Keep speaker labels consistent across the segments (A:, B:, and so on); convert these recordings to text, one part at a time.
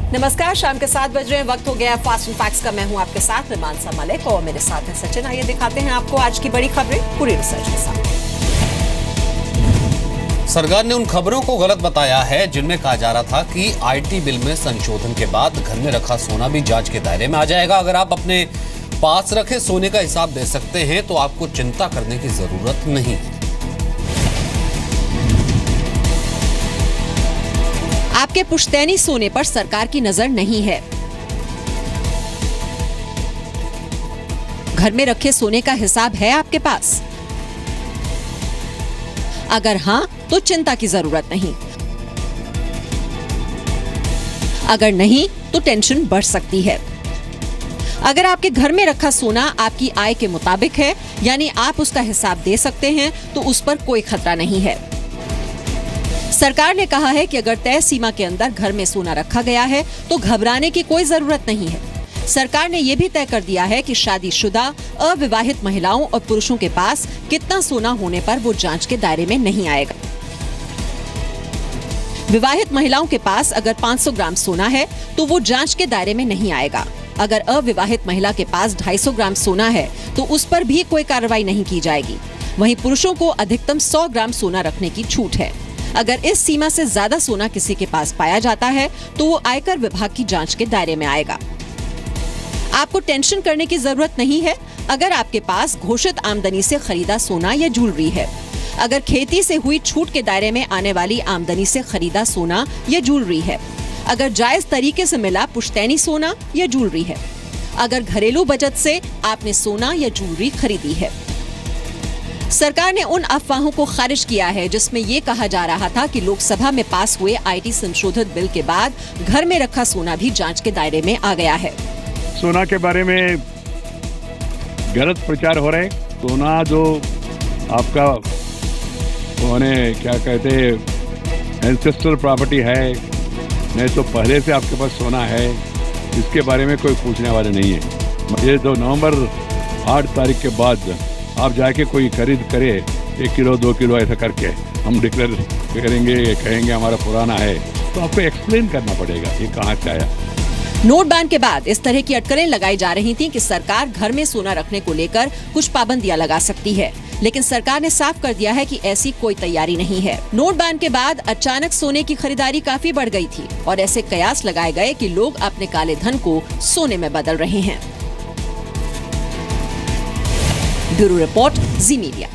A: नमस्कार, शाम के 7 बज रहे हैं, वक्त हो गया है फास्ट एंड फैक्ट्स का। मैं हूं आपके साथ में मानसा मलिक और मेरे साथ है सचिन। आइए दिखाते हैं आपको आज की बड़ी खबरें पूरी रिसर्च के साथ।
B: सरकार ने उन खबरों को गलत बताया है जिनमें कहा जा रहा था कि आईटी बिल में संशोधन के बाद घर में रखा सोना भी जांच के दायरे में आ जाएगा। अगर आप अपने पास रखे सोने का हिसाब दे सकते हैं तो आपको चिंता करने की जरूरत नहीं।
A: आपके पुश्तैनी सोने पर सरकार की नजर नहीं है। घर में रखे सोने का हिसाब है आपके पास? अगर हां तो चिंता की जरूरत नहीं। अगर नहीं तो टेंशन बढ़ सकती है। अगर आपके घर में रखा सोना आपकी आय के मुताबिक है, यानी आप उसका हिसाब दे सकते हैं, तो उस पर कोई खतरा नहीं है। सरकार ने कहा है कि अगर तय सीमा के अंदर घर में सोना रखा गया है तो घबराने की कोई जरूरत नहीं है। सरकार ने यह भी तय कर दिया है कि शादीशुदा अविवाहित महिलाओं और पुरुषों के पास कितना सोना होने पर वो जांच के दायरे में नहीं आएगा। विवाहित महिलाओं के पास अगर 500 ग्राम सोना है तो वो जांच के दायरे में नहीं आएगा। अगर अविवाहित महिला के पास 250 ग्राम सोना है तो उस पर भी कोई कार्रवाई नहीं की जाएगी। वहीं पुरुषों को अधिकतम 100 ग्राम सोना रखने की छूट है। अगर इस सीमा से ज्यादा सोना किसी के पास पाया जाता है तो वो आयकर विभाग की जांच के दायरे में आएगा। आपको टेंशन करने की जरूरत नहीं है अगर आपके पास घोषित आमदनी से खरीदा सोना या ज्वेलरी है। अगर खेती से हुई छूट के दायरे में आने वाली आमदनी से खरीदा सोना या ज्वेलरी है। अगर जायज तरीके से मिला पुश्तैनी सोना या ज्वेलरी है। अगर घरेलू बचत से आपने सोना या ज्वेलरी खरीदी है। सरकार ने उन अफवाहों को खारिज किया है जिसमें ये कहा जा रहा था कि लोकसभा में पास हुए आईटी संशोधित बिल के बाद घर में रखा सोना भी जांच के दायरे में आ गया है।
C: सोना के बारे में गलत प्रचार हो रहे। सोना जो आपका क्या कहते एंसेस्ट्रल प्रॉपर्टी है, नहीं तो पहले से आपके पास सोना है, इसके बारे में कोई पूछने वाले नहीं है। ये 2 नवंबर 8 तारीख के बाद आप जाके कोई खरीद करे 1 किलो 2 किलो ऐसा करके हम डिक्लेयर करेंगे, कहेंगे हमारा पुराना है, तो आपको एक्सप्लेन करना पड़ेगा ये कहाँ से आया।
A: नोट बैन के बाद इस तरह की अटकलें लगाई जा रही थीं कि सरकार घर में सोना रखने को लेकर कुछ पाबंदियां लगा सकती है, लेकिन सरकार ने साफ कर दिया है कि ऐसी कोई तैयारी नहीं है। नोट बैन के बाद अचानक सोने की खरीदारी काफी बढ़ गई थी और ऐसे कयास लगाए गए कि लोग अपने काले धन को सोने में बदल रहे हैं। ब्यूरो रिपोर्ट, जी मीडिया।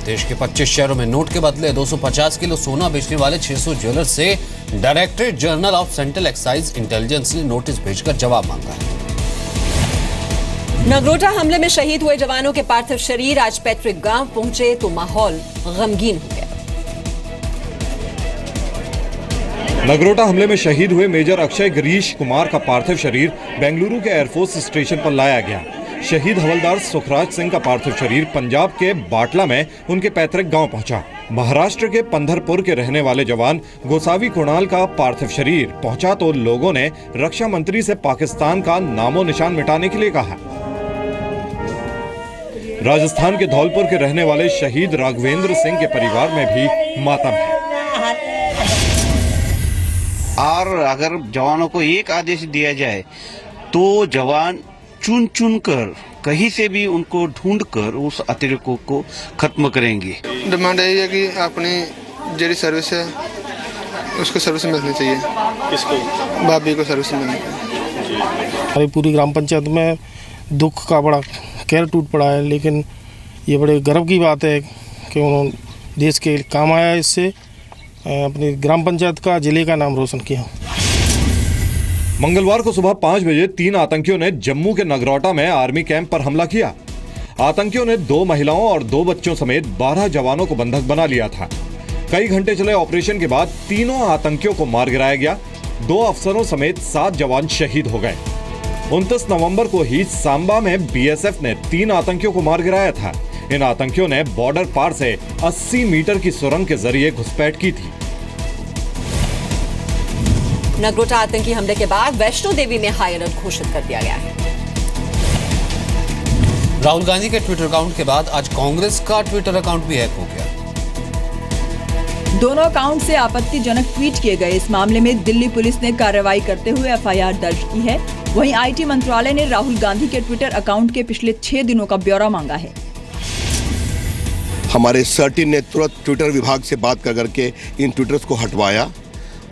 B: देश के 25 शहरों में नोट के बदले 250 किलो सोना बेचने वाले 600 ज्वेलर्स से directorate general of central excise intelligence ने नोटिस भेजकर जवाब मांगा है।
A: नगरोटा हमले में शहीद हुए जवानों के पार्थिव शरीर आज पैतृक गांव पहुंचे तो माहौल गमगीन हो गया।
D: नगरोटा हमले में शहीद हुए मेजर अक्षय गिरीश कुमार का पार्थिव शरीर बेंगलुरु के एयरफोर्स स्टेशन पर लाया गया। शहीद हवलदार सुखराज सिंह का पार्थिव शरीर पंजाब के बाटला में उनके पैतृक गांव पहुंचा। महाराष्ट्र के पंढरपुर के रहने वाले जवान गोसावी कुणाल का पार्थिव शरीर पहुंचा तो लोगों ने रक्षा मंत्री से पाकिस्तान का नामो निशान मिटाने के लिए कहा। राजस्थान के धौलपुर के रहने वाले शहीद राघवेंद्र सिंह के परिवार में भी मातम है।
E: और अगर जवानों को एक आदेश दिया जाए तो जवान चुन चुन कर कहीं से भी उनको ढूंढ कर उस अतिरेकों को खत्म करेंगे।
F: डिमांड यही है कि अपनी जेडी सर्विस है उसको सर्विस मिलनी चाहिए। किसको? भाभी को सर्विस मिलनी चाहिए।
G: हमारी पूरी ग्राम पंचायत में दुख का बड़ा कहर टूट पड़ा है, लेकिन ये बड़े गर्व की बात है कि उन्होंने देश के काम आया, इससे अपनी ग्राम पंचायत का, जिले का नाम रोशन किया।
D: मंगलवार को सुबह 5 बजे 3 आतंकियों ने जम्मू के नगरोटा में आर्मी कैंप पर हमला किया। आतंकियों ने 2 महिलाओं और 2 बच्चों समेत 12 जवानों को बंधक बना लिया था। कई घंटे चले ऑपरेशन के बाद तीनों आतंकियों को मार गिराया गया। 2 अफसरों समेत 7 जवान शहीद हो गए। 29 नवंबर को ही सांबा में बीएसएफ ने 3 आतंकियों को मार गिराया था। इन आतंकियों ने बॉर्डर पार से 80 मीटर की सुरंग के जरिए घुसपैठ की थी।
A: नगरोटा आतंकी हमले के बाद वैष्णो देवी में हाई अलर्ट घोषित कर दिया गया है।
B: राहुल गांधी के ट्विटर अकाउंट के बाद आज कांग्रेस का ट्विटर अकाउंट भी हैक हो गया।
H: दोनों अकाउंट से आपत्तिजनक ट्वीट किए गए इस मामले में दिल्ली पुलिस ने कार्रवाई करते हुए एफआईआर दर्ज की है। वहीं आईटी मंत्रालय ने राहुल गांधी के ट्विटर अकाउंट के पिछले 6 दिनों का ब्यौरा मांगा है।
I: हमारे सर्टिन ने तुरंत ट्विटर विभाग से बात करके इन ट्विटर्स को हटवाया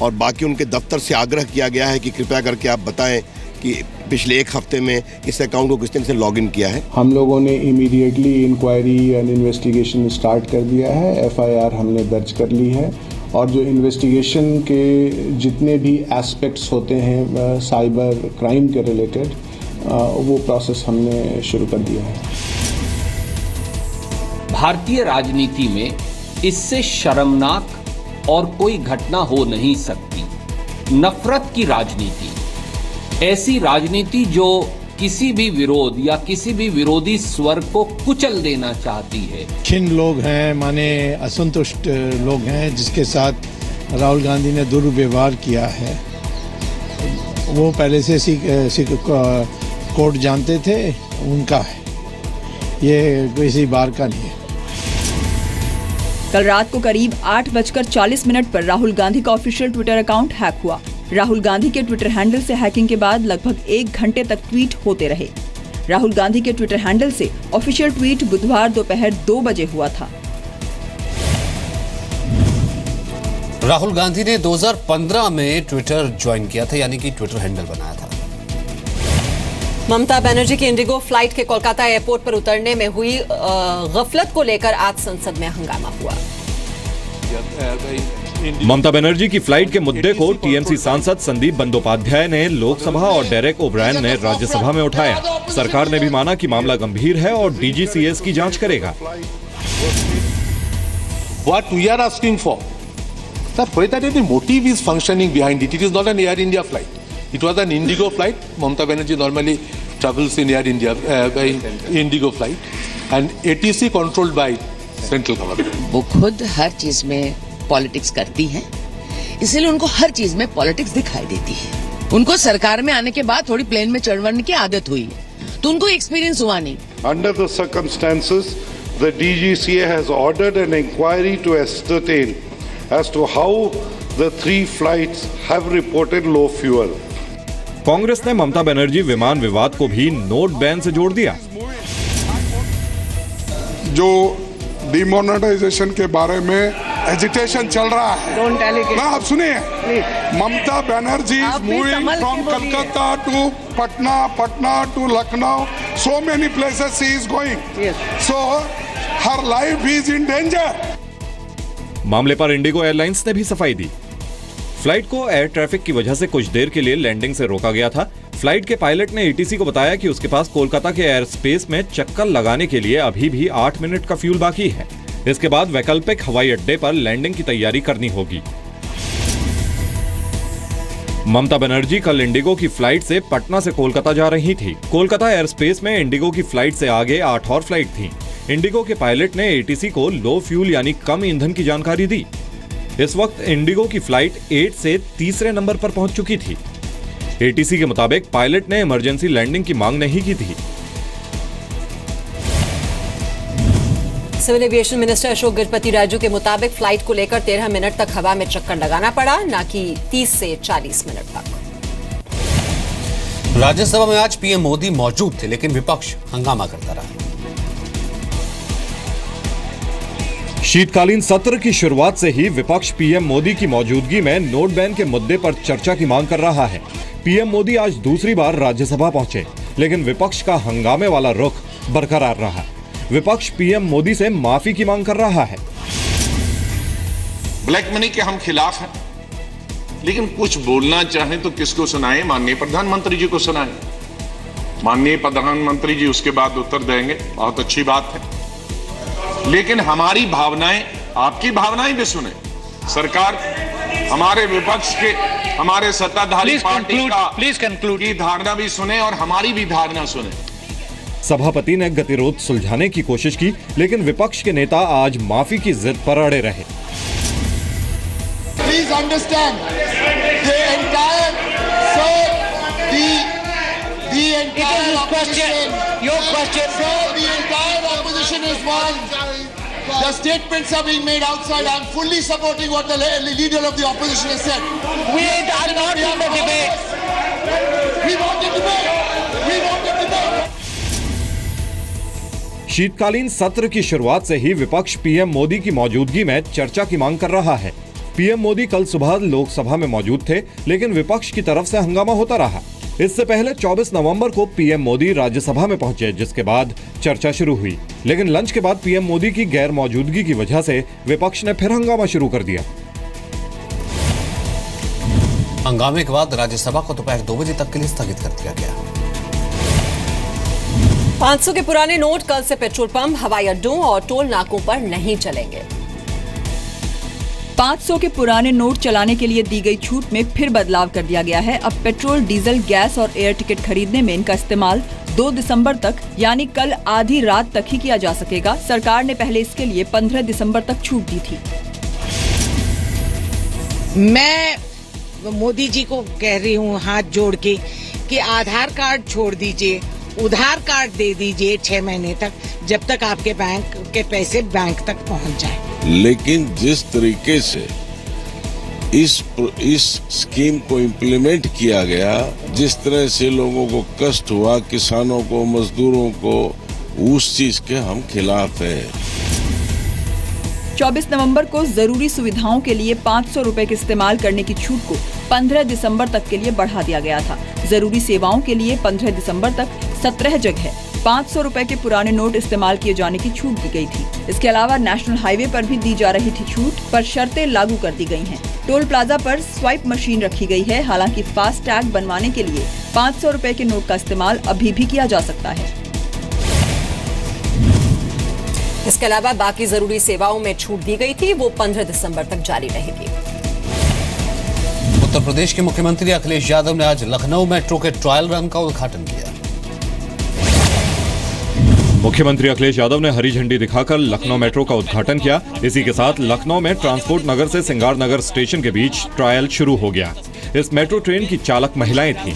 I: और बाकी उनके दफ्तर से आग्रह किया गया है कि कृपया करके आप बताएं कि पिछले 1 हफ्ते में इस अकाउंट को किस तरह से लॉगिन किया है।
J: हम लोगों ने immediately inquiry and investigation start कर दिया है। एफआईआर हमने दर्ज कर ली है और जो इन्वेस्टिगेशन के जितने भी एस्पेक्ट्स होते हैं साइबर क्राइम के रिलेटेड वो प्रोसेस हमने शुरू कर दिया है।
K: भारतीय राजनीति में इससे शर्मनाक और कोई घटना हो नहीं सकती। नफरत की राजनीति, ऐसी राजनीति जो किसी भी विरोध या किसी भी विरोधी स्वर को कुचल देना चाहती है।
L: किन लोग हैं, माने असंतुष्ट लोग हैं जिसके साथ राहुल गांधी ने दुर्व्यवहार किया है, वो पहले से कोर्ट जानते थे, उनका है, ये किसी बार का नहीं है।
H: कल रात को करीब 8:40 पर राहुल गांधी का ऑफिशियल ट्विटर अकाउंट हैक हुआ। राहुल गांधी के ट्विटर हैंडल से हैकिंग के बाद लगभग 1 घंटे तक ट्वीट होते रहे। राहुल गांधी के ट्विटर हैंडल से ऑफिशियल ट्वीट बुधवार दोपहर 2 बजे हुआ था।
B: राहुल गांधी ने 2015 में ट्विटर ज्वाइन किया था, यानी कि ट्विटर हैंडल बनाया था।
A: ममता बनर्जी की इंडिगो फ्लाइट के कोलकाता एयरपोर्ट पर उतरने में हुई गफलत को लेकर आज संसद में हंगामा हुआ।
D: ममता बनर्जी की फ्लाइट के मुद्दे को टीएमसी सांसद संदीप बंदोपाध्याय ने लोकसभा और डेरेक ओब्रायन ने राज्यसभा में उठाया। सरकार ने भी माना कि मामला गंभीर है और डीजीसीएस की जांच करेगा।
M: What we are asking for, that whether any motive is functioning behind it, it is not an Air India flight. It was an Indigo flight. Mamata Banerjee normally travels in Air India by Indigo flight, and ATC controlled by central government.
N: वो खुद हर चीज में politics करती हैं, इसलिए उनको हर चीज में पॉलिटिक्स दिखाई देती है। उनको सरकार में आने के बाद थोड़ी प्लेन में चढ़ने की आदत हुई है, तो उनको एक्सपीरियंस हुआ नहीं।
O: Under the circumstances, the DGCA has ordered an inquiry to ascertain as to how the 3 flights have reported low fuel.
D: Congress ने ममता बनर्जी विमान विवाद को भी नोट बैन से जोड़ दिया।
P: जो डिमोनेटाइजेशन के बारे में एजिटेशन चल रहा है ना, आप सुनिए, Mamata Banerjee is moving from Calcutta to Patna, Patna to Lucknow, so many places she is going, so her life is in danger.
D: मामले पर इंडिगो एयरलाइंस ने भी सफाई दी। फ्लाइट को एयर ट्रैफिक की वजह से कुछ देर के लिए लैंडिंग से रोका गया था। फ्लाइट के पायलट ने एटीसी को बताया कि उसके पास कोलकाता के एयर स्पेस में चक्कर लगाने के लिए अभी भी 8 मिनट का फ्यूल बाकी है। इसके बाद वैकल्पिक हवाई अड्डे पर लैंडिंग की तैयारी करनी होगी। ममता बनर्जी कल इंडिगो की फ्लाइट से पटना से कोलकाता जा रही थी। कोलकाता एयर स्पेस में इंडिगो की फ्लाइट से आगे 8 और फ्लाइट थी। इंडिगो के पायलट ने एटीसी को लो फ्यूल यानी कम ईंधन की जानकारी दी। इस वक्त इंडिगो की फ्लाइट 8 से तीसरे नंबर पर पहुंच चुकी थी। एटीसी के मुताबिक पायलट ने इमरजेंसी लैंडिंग की मांग नहीं की थी।
A: Civil aviation minister Ashok Gajapati Raju के मुताबिक फ्लाइट को लेकर 13 मिनट तक हवा में चक्कर लगाना पड़ा, न कि 30 से 40 मिनट तक।
B: राज्यसभा में आज पीएम मोदी मौजूद थे, लेकिन विपक्ष हंगामा करता रहा।
D: शीतकालीन सत्र की शुरुआत से ही विपक्ष पीएम मोदी की मौजूदगी में नोट बैन के मुद्दे पर चर्चा की मांग कर रहा है। पीएम मोदी आज दूसरी बार राज्यसभा पहुंचे, लेकिन विपक्ष का हंगामे वाला रुख बरकरार रहा। विपक्ष पीएम मोदी से माफी की मांग कर रहा है।
Q: ब्लैक मनी के हम खिलाफ हैं, लेकिन कुछ बोलना चाहें तो किसको सुनाएं? माननीय प्रधानमंत्री जी को सुनाएं। माननीय प्रधानमंत्री जी उसके बाद उत्तर देंगे, बहुत अच्छी बात है। लेकिन हमारी भावनाएं, आपकी भावनाएं भी सुने। सरकार हमारे विपक्ष के, हमारे सत्ताधारी पार्टी की धारणा भी सुने और हमारी भी धारणा सुने।
D: सभापति ने गतिरोध सुलझाने की कोशिश की, लेकिन विपक्ष के नेता आज माफी की जिद पर अड़े रहे।
R: Please understand the entire opposition. Your question. Sir, the entire opposition is one. The statements are being made outside. I'm fully supporting what the leader of the opposition has said. We are not in the debate. We want a debate. We want a debate.
D: शीतकालीन सत्र की शुरुआत से ही विपक्ष PM Modi की मौजूदगी में चर्चा की मांग कर रहा है। पीएम मोदी कल सुबह लोकसभा में मौजूद थे, लेकिन विपक्ष की तरफ से हंगामा होता रहा। इससे पहले 24 नवंबर को पीएम मोदी राज्यसभा में पहुंचे, जिसके बाद चर्चा शुरू हुई। लेकिन लंच के बाद पीएम मोदी की गैर मौजूदगी की वजह से विपक्ष ने फिर हंगामा शुरू कर दिया।
B: हंगामे के बाद राज्यसभा को दोपहर 2 बजे तक के लिए स्थगित कर दिया गया।
A: 500 के पुराने नोट कल से पेट्रोल पंप, हवाई अड्डों और टोल नाकों पर नहीं चलेंगे।
H: 500 के पुराने नोट चलाने के लिए दी गई छूट में फिर बदलाव कर दिया गया है। अब पेट्रोल, डीजल, गैस और एयर टिकट खरीदने में इनका इस्तेमाल 2 दिसंबर तक यानी कल आधी रात तक ही किया जा सकेगा। सरकार ने पहले इसके लिए 15 दिसंबर तक छूट दी थी।
N: मैं मोदी जी को कह रही हूँ हाथ जोड़ के कि आधार कार्ड छोड़ दीजिए, उधार कार्ड दे दीजिए 6 महीने तक, जब तक आपके बैंक के पैसे बैंक तक पहुंच जाए।
S: लेकिन जिस तरीके से इस स्कीम को इम्प्लीमेंट किया गया, जिस तरह से लोगों को कष्ट हुआ, किसानों को, मजदूरों को, उस चीज के हम खिलाफ हैं।
H: 24 नवंबर को जरूरी सुविधाओं के लिए 500 रुपए के इस्तेमाल करने की छूट को 15 दिसंबर तक के लिए बढ़ा दिया गया था। जरूरी सेवाओं के लिए 15 दिसंबर तक 17 जगह 500 रुपए के पुराने नोट इस्तेमाल किए जाने की छूट दी गई थी। इसके अलावा नेशनल हाईवे पर भी दी जा रही थी छूट, पर शर्तें लागू कर दी गई हैं। टोल प्लाजा पर स्वाइप मशीन रखी गई है। हालांकि फास्ट टैग बनवाने के लिए 500 रुपए के नोट का इस्तेमाल अभी भी किया जा सकता है।
A: इसके अलावा बाकी जरूरी सेवाओं में छूट दी गई थी, वो 15 दिसंबर तक जारी रहेगी।
B: उत्तर प्रदेश के मुख्यमंत्री अखिलेश यादव ने आज लखनऊ मेट्रो के ट्रायल रन का उद्घाटन किया।
D: मुख्यमंत्री अखिलेश यादव ने हरी झंडी दिखाकर लखनऊ मेट्रो का उद्घाटन किया। इसी के साथ लखनऊ में ट्रांसपोर्ट नगर से सिंगार नगर स्टेशन के बीच ट्रायल शुरू हो गया। इस मेट्रो ट्रेन की चालक महिलाएं थीं।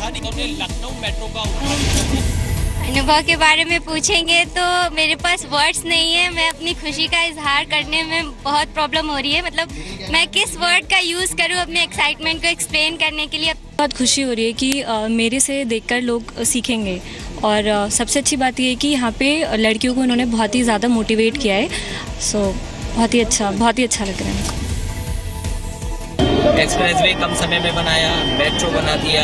T: अनुभव के बारे में पूछेंगे तो मेरे पास वर्ड्स नहीं है। मैं अपनी खुशी का इजहार करने में बहुत प्रॉब्लम हो रही है। मतलब मैं किस वर्ड का यूज करूं अपने एक्साइटमेंट को एक्सप्लेन करने के लिए।
U: बहुत खुशी हो रही है कि मेरे से देखकर लोग सीखेंगे, और सबसे अच्छी बात यह है कि यहाँ पे लड़कियों को उन्होंने बहुत ही ज़्यादा मोटिवेट किया है। सो बहुत ही अच्छा लग रहा है।
V: एक्सप्रेसवे कम समय में बनाया, मेट्रो बना दिया,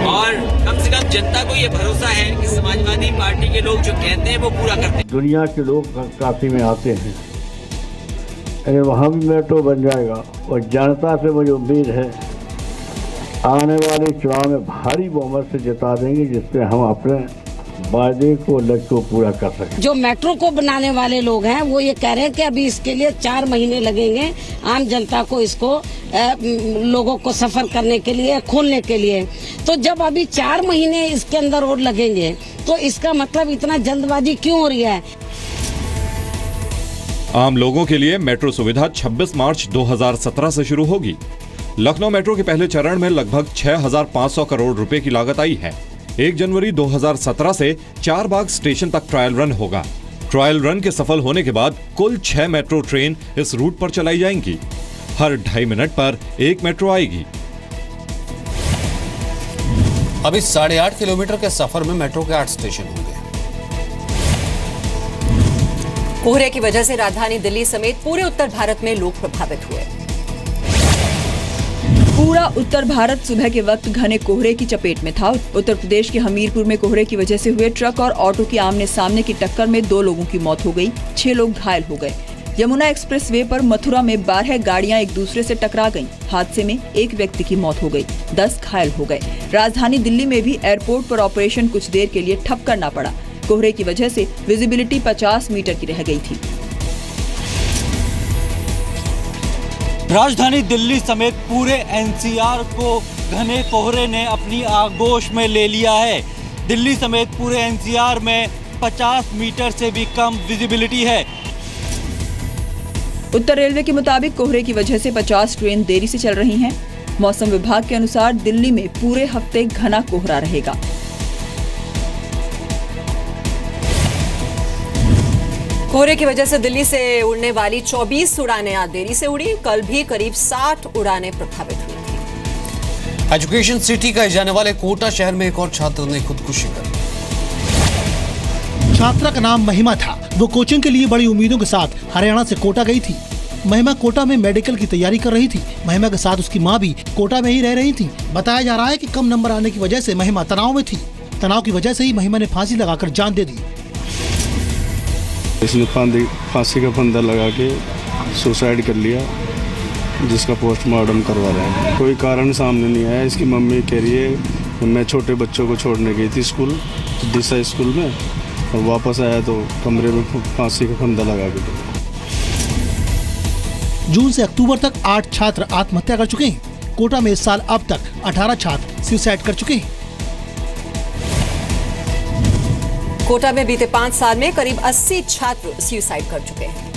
V: और कम से कम जनता को ये भरोसा है कि समाजवादी पार्टी के लोग जो कहते हैं वो पूरा करते हैं।
W: दुनिया के लोग काशी में आते हैं, अगर वहाँ भी मेट्रो बन जाएगा, और जनता से मुझे उम्मीद है आने वाले चुनाव में भारी बहुमत से जिता देंगे, जिससे हम अपने वादे को लक्ष्य को पूरा कर सकें।
N: जो मेट्रो को बनाने वाले लोग हैं वो ये कह रहे हैं कि अभी इसके लिए 4 महीने लगेंगे आम जनता को इसको लोगों को सफर करने के लिए, खोलने के लिए। तो जब अभी 4 महीने इसके अंदर और लगेंगे तो इसका मतलब इतना जल्दबाजी क्यों हो रही है?
D: आम लोगों के लिए मेट्रो सुविधा 26 मार्च 2017 से शुरू होगी। लखनऊ मेट्रो के पहले चरण में लगभग 6,500 करोड़ रुपए की लागत आई है। 1 जनवरी 2017 से चारबाग स्टेशन तक ट्रायल रन होगा। ट्रायल रन के सफल होने के बाद कुल 6 मेट्रो ट्रेन इस रूट पर चलाई जाएंगी। हर 2.5 मिनट पर एक मेट्रो आएगी।
B: अभी 8.5 किलोमीटर के सफर में मेट्रो के 8 स्टेशन होंगे।
A: कोहरे की वजह से राजधानी दिल्ली समेत पूरे उत्तर भारत में लोग प्रभावित हुए।
H: पूरा उत्तर भारत सुबह के वक्त घने कोहरे की चपेट में था। उत्तर प्रदेश के हमीरपुर में कोहरे की वजह से हुए ट्रक और ऑटो की आमने सामने की टक्कर में 2 लोगों की मौत हो गई, 6 लोग घायल हो गए। यमुना एक्सप्रेस वे पर मथुरा में 12 गाड़ियां एक दूसरे से टकरा गईं। हादसे में 1 व्यक्ति की मौत हो गई, 10 घायल हो गए। राजधानी दिल्ली में भी एयरपोर्ट पर ऑपरेशन कुछ देर के लिए ठप करना पड़ा। कोहरे की वजह से विजिबिलिटी 50 मीटर की रह गई थी।
X: राजधानी दिल्ली समेत पूरे एनसीआर को घने कोहरे ने अपनी आगोश में ले लिया है। दिल्ली समेत पूरे एनसीआर में 50 मीटर से भी कम विजिबिलिटी है।
H: उत्तर रेलवे के मुताबिक कोहरे की वजह से 50 ट्रेन देरी से चल रही हैं। मौसम विभाग के अनुसार दिल्ली में पूरे हफ्ते घना कोहरा रहेगा।
A: कोहरे की वजह से दिल्ली से उड़ने वाली 24 उड़ानें आज देरी से उड़ी। कल भी करीब 60 उड़ानें प्रभावित हुई थी।
B: एजुकेशन सिटी कहे जाने वाले कोटा शहर में एक और छात्र ने खुदकुशी कर ली।
C: छात्रा का नाम महिमा था। वो कोचिंग के लिए बड़ी उम्मीदों के साथ हरियाणा से कोटा गई थी। महिमा कोटा में मेडिकल की तैयारी कर रही थी। महिमा के साथ उसकी मां भी कोटा में ही रह रही थी। बताया जा रहा है कि कम नंबर आने की वजह से महिमा तनाव में थी। तनाव की वजह से ही महिमा ने फांसी लगाकर जान दे दी।
E: इसने फांसी का फंदा लगा के सुसाइड कर लिया, जिसका पोस्टमार्टम करवा रहे हैं। कोई कारण सामने नहीं आया। इसकी मम्मी कह रही है मैं छोटे बच्चों को छोड़ने गई थी स्कूल, दिशा स्कूल में, और वापस आया तो कमरे में फांसी का फंदा लगा के।
C: जून से अक्टूबर तक 8 छात्र आत्महत्या कर चुके हैं। कोटा में इस साल अब तक 18 छात्र सुसाइड कर चुके हैं।
A: कोटा में बीते 5 साल में करीब 80 छात्र सुसाइड कर चुके हैं।